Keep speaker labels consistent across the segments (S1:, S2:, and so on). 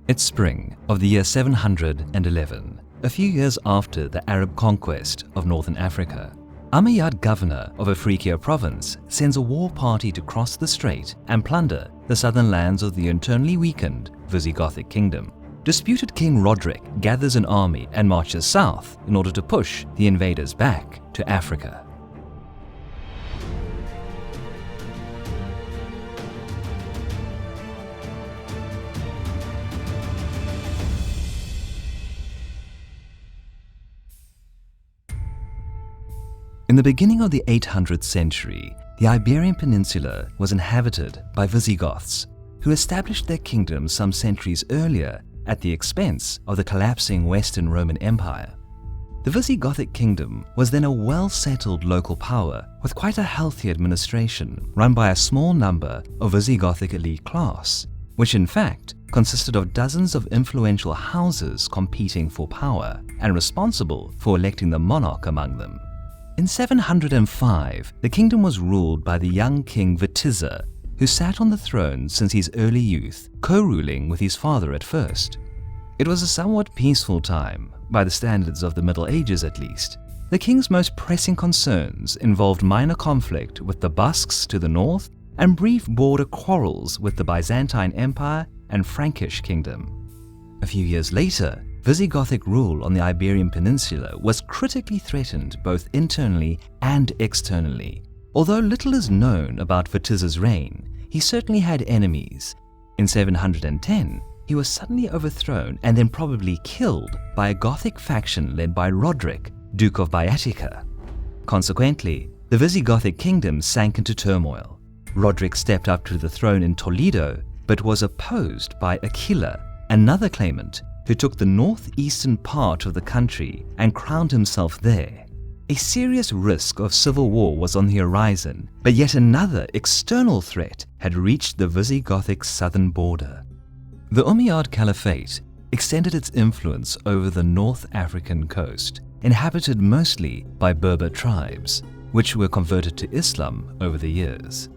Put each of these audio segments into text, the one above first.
S1: It's spring of the year 711, a few years after the Arab conquest of northern Africa. Umayyad governor of Afriqiya province sends a war party to cross the strait and plunder the southern lands of the internally weakened Visigothic kingdom. Disputed King Roderick gathers an army and marches south in order to push the invaders back to Africa. In the beginning of the 800th century, the Iberian Peninsula was inhabited by Visigoths, who established their kingdom some centuries earlier at the expense of the collapsing Western Roman Empire. The Visigothic kingdom was then a well-settled local power with quite a healthy administration run by a small number of Visigothic elite class, which in fact consisted of dozens of influential houses competing for power and responsible for electing the monarch among them. In 705, the kingdom was ruled by the young king Witiza, who sat on the throne since his early youth, co-ruling with his father at first. It was a somewhat peaceful time, by the standards of the Middle Ages at least. The king's most pressing concerns involved minor conflict with the Basques to the north and brief border quarrels with the Byzantine Empire and Frankish kingdom. A few years later, Visigothic rule on the Iberian Peninsula was critically threatened both internally and externally. Although little is known about Witiza's reign, he certainly had enemies. In 710, he was suddenly overthrown and then probably killed by a Gothic faction led by Roderick, Duke of Boeotia. Consequently, the Visigothic kingdom sank into turmoil. Roderick stepped up to the throne in Toledo, but was opposed by Aquila, another claimant who took the northeastern part of the country and crowned himself there. A serious risk of civil war was on the horizon, but yet another external threat had reached the Visigothic southern border. The Umayyad Caliphate extended its influence over the North African coast, inhabited mostly by Berber tribes, which were converted to Islam over the years.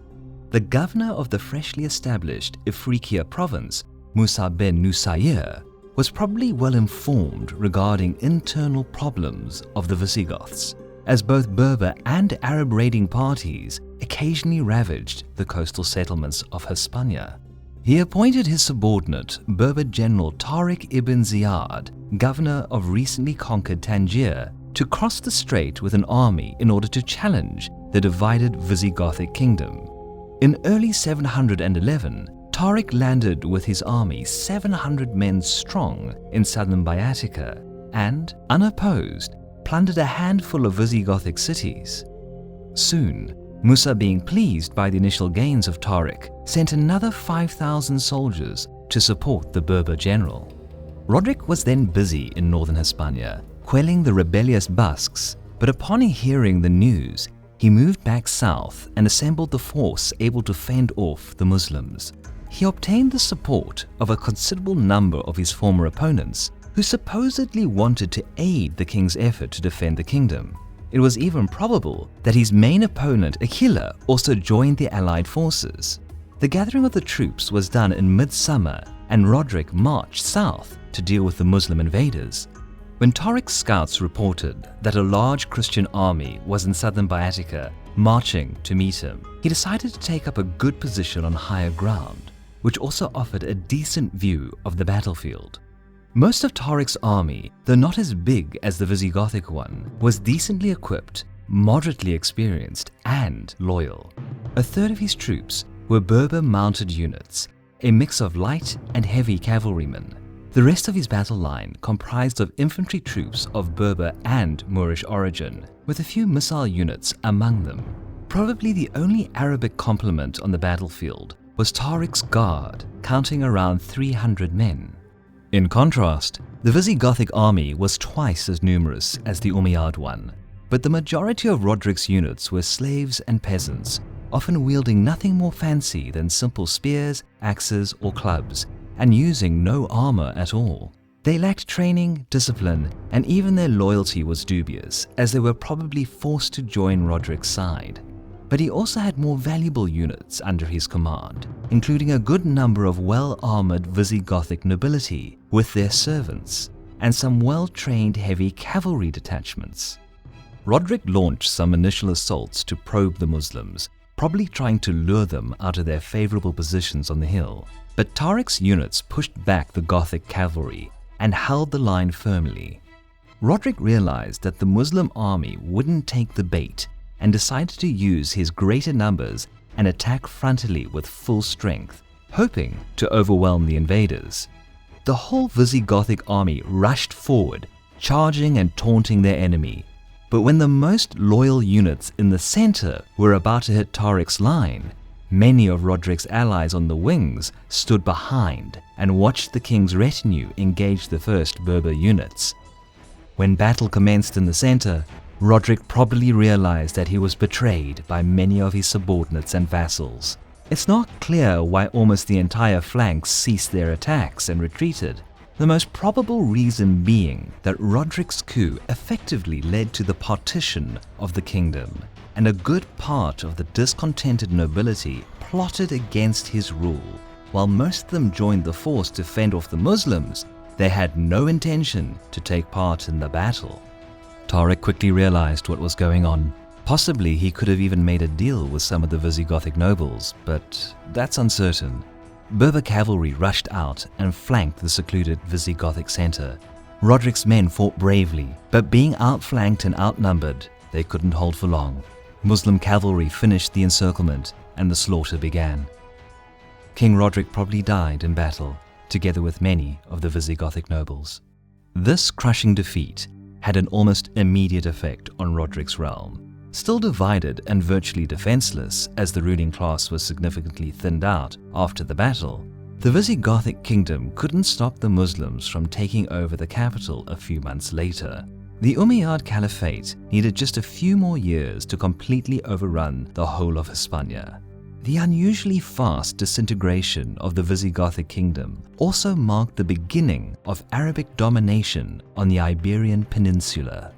S1: The governor of the freshly established Afriqiya province, Musa ben Nusayr, was probably well informed regarding internal problems of the Visigoths, as both Berber and Arab raiding parties occasionally ravaged the coastal settlements of Hispania. He appointed his subordinate, Berber general Tariq ibn Ziyad, governor of recently conquered Tangier, to cross the strait with an army in order to challenge the divided Visigothic kingdom. In early 711, Tariq landed with his army 700 men strong in southern Boeotia and, unopposed, plundered a handful of Visigothic cities. Soon, Musa, being pleased by the initial gains of Tariq, sent another 5,000 soldiers to support the Berber general. Roderick was then busy in northern Hispania, quelling the rebellious Basques, but upon hearing the news, he moved back south and assembled the force able to fend off the Muslims. He obtained the support of a considerable number of his former opponents, who supposedly wanted to aid the king's effort to defend the kingdom. It was even probable that his main opponent, Aquila, also joined the allied forces. The gathering of the troops was done in midsummer, and Roderick marched south to deal with the Muslim invaders. When Tariq's scouts reported that a large Christian army was in southern Boeotia marching to meet him, he decided to take up a good position on higher ground, which also offered a decent view of the battlefield. Most of Tariq's army, though not as big as the Visigothic one, was decently equipped, moderately experienced, and loyal. A third of his troops were Berber mounted units, a mix of light and heavy cavalrymen. The rest of his battle line comprised of infantry troops of Berber and Moorish origin, with a few missile units among them. Probably the only Arabic complement on the battlefield was Tariq's guard, counting around 300 men. In contrast, the Visigothic army was twice as numerous as the Umayyad one, but the majority of Roderick's units were slaves and peasants, often wielding nothing more fancy than simple spears, axes, or clubs, and using no armor at all. They lacked training, discipline, and even their loyalty was dubious, as they were probably forced to join Roderick's side. but he also had more valuable units under his command, including a good number of well-armored Visigothic nobility with their servants, and some well-trained heavy cavalry detachments. Roderick launched some initial assaults to probe the Muslims, probably trying to lure them out of their favorable positions on the hill. But Tariq's units pushed back the Gothic cavalry and held the line firmly. Roderick realized that the Muslim army wouldn't take the bait and decided to use his greater numbers and attack frontally with full strength, hoping to overwhelm the invaders. The whole Visigothic army rushed forward, charging and taunting their enemy. But when the most loyal units in the center were about to hit Tariq's line, many of Roderick's allies on the wings stood behind and watched the king's retinue engage the first Berber units. When battle commenced in the center, Roderick probably realized that he was betrayed by many of his subordinates and vassals. It's not clear why almost the entire flank ceased their attacks and retreated, the most probable reason being that Roderick's coup effectively led to the partition of the kingdom, and a good part of the discontented nobility plotted against his rule. While most of them joined the force to fend off the Muslims, they had no intention to take part in the battle. Tariq quickly realized what was going on. Possibly he could have even made a deal with some of the Visigothic nobles, but that's uncertain. Berber cavalry rushed out and flanked the secluded Visigothic center. Roderick's men fought bravely, but being outflanked and outnumbered, they couldn't hold for long. Muslim cavalry finished the encirclement and the slaughter began. King Roderick probably died in battle, together with many of the Visigothic nobles. This crushing defeat had an almost immediate effect on Roderick's realm. Still divided and virtually defenseless as the ruling class was significantly thinned out after the battle, the Visigothic kingdom couldn't stop the Muslims from taking over the capital a few months later. The Umayyad Caliphate needed just a few more years to completely overrun the whole of Hispania. The unusually fast disintegration of the Visigothic kingdom also marked the beginning of Arabic domination on the Iberian Peninsula.